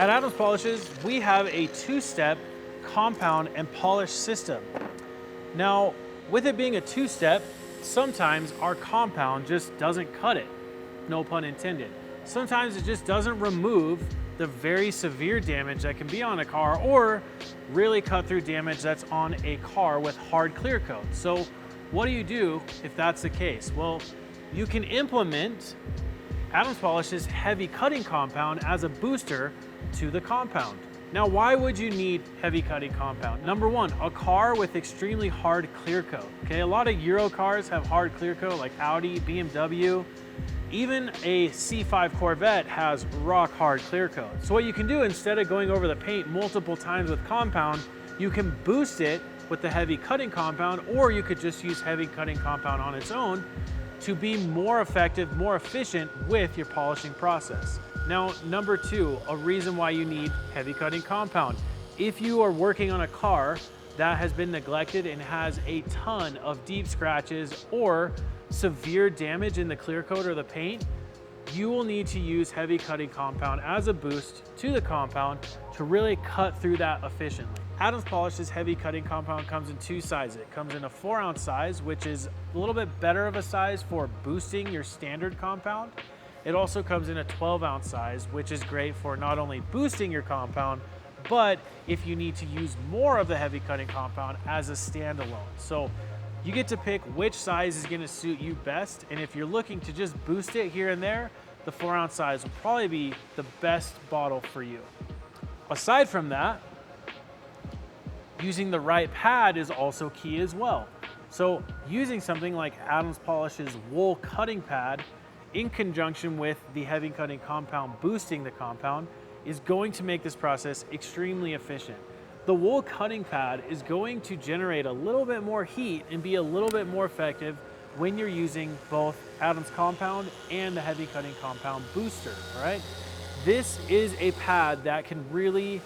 At Adams Polishes, we have a two-step compound and polish system. Now, with it being a two-step, sometimes our compound just doesn't cut it, no pun intended. Sometimes it just doesn't remove the very severe damage that can be on a car or really cut through damage that's on a car with hard clear coat. So what do you do if that's the case? Well, you can implement Adams Polish's heavy cutting compound as a booster to the compound. Now, why would you need heavy cutting compound? Number one, a car with extremely hard clear coat. Okay, a lot of Euro cars have hard clear coat like Audi, BMW. Even a C5 Corvette has rock hard clear coat. So what you can do, instead of going over the paint multiple times with compound, you can boost it with the heavy cutting compound, or you could just use heavy cutting compound on its own to be more effective, more efficient with your polishing process. Now, number two, a reason why you need heavy cutting compound. If you are working on a car that has been neglected and has a ton of deep scratches or severe damage in the clear coat or the paint, you will need to use heavy cutting compound as a boost to the compound to really cut through that efficiently. Adams Polish's heavy cutting compound comes in two sizes. It comes in a 4-ounce size, which is a little bit better of a size for boosting your standard compound. It also comes in a 12-ounce size, which is great for not only boosting your compound, but if you need to use more of the heavy cutting compound as a standalone. So you get to pick which size is gonna suit you best, and if you're looking to just boost it here and there, the 4-ounce size will probably be the best bottle for you. Aside from that, using the right pad is also key as well. So using something like Adams Polish's wool cutting pad in conjunction with the heavy cutting compound boosting the compound is going to make this process extremely efficient. The wool cutting pad is going to generate a little bit more heat and be a little bit more effective when you're using both Adams compound and the heavy cutting compound booster, all right? This is a pad that can really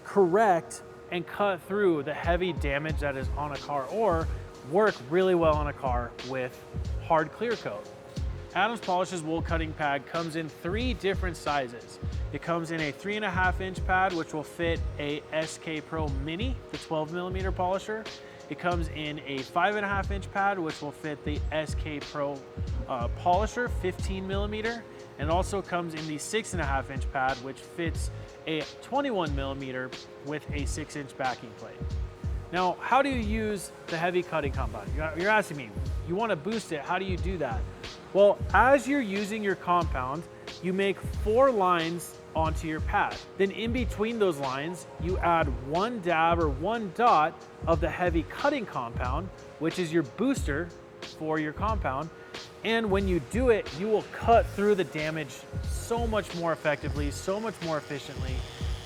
correct and cut through the heavy damage that is on a car or work really well on a car with hard clear coat. Adams Polish's wool cutting pad comes in 3 different sizes. It comes in a 3.5-inch pad, which will fit a SK Pro Mini, the 12mm polisher. It comes in a 5.5-inch pad, which will fit the SK Pro polisher, 15mm, and also comes in the 6.5-inch pad, which fits a 21mm with a 6-inch backing plate. Now, how do you use the heavy cutting compound? You're asking me, you want to boost it, how do you do that? Well, as you're using your compound, you make 4 lines onto your pad. Then in between those lines, you add 1 dab or 1 dot of the heavy cutting compound, which is your booster for your compound. And when you do it, you will cut through the damage so much more effectively, so much more efficiently,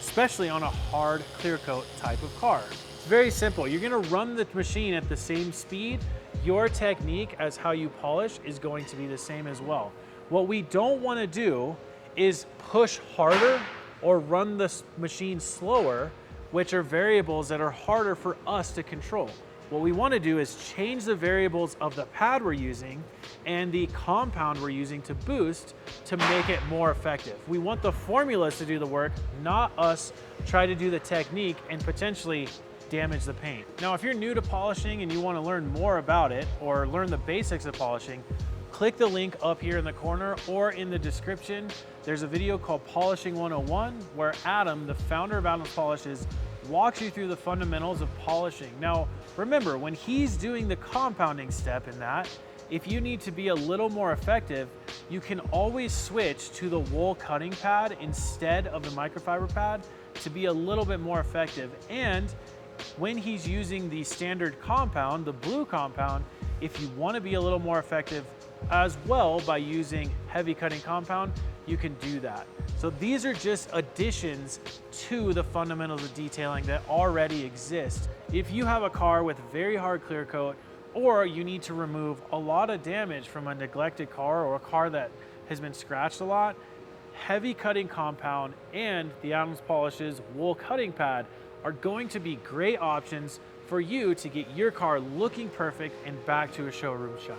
especially on a hard clear coat type of car. It's very simple. You're gonna run the machine at the same speed. Your technique as how you polish is going to be the same as well. What we don't wanna do is push harder or run the machine slower, which are variables that are harder for us to control. What we want to do is change the variables of the pad we're using and the compound we're using to boost to make it more effective. We want the formulas to do the work, not us try to do the technique and potentially damage the paint. Now, if you're new to polishing and you want to learn more about it or learn the basics of polishing, click the link up here in the corner or in the description. There's a video called Polishing 101 where Adam, the founder of Adams Polishes, walks you through the fundamentals of polishing. Now, remember, when he's doing the compounding step in that, if you need to be a little more effective, you can always switch to the wool cutting pad instead of the microfiber pad to be a little bit more effective. And when he's using the standard compound, the blue compound, if you want to be a little more effective as well by using heavy cutting compound, you can do that. So these are just additions to the fundamentals of detailing that already exist. If you have a car with very hard clear coat, or you need to remove a lot of damage from a neglected car or a car that has been scratched a lot, heavy cutting compound and the Adams Polish's wool cutting pad are going to be great options for you to get your car looking perfect and back to a showroom shine.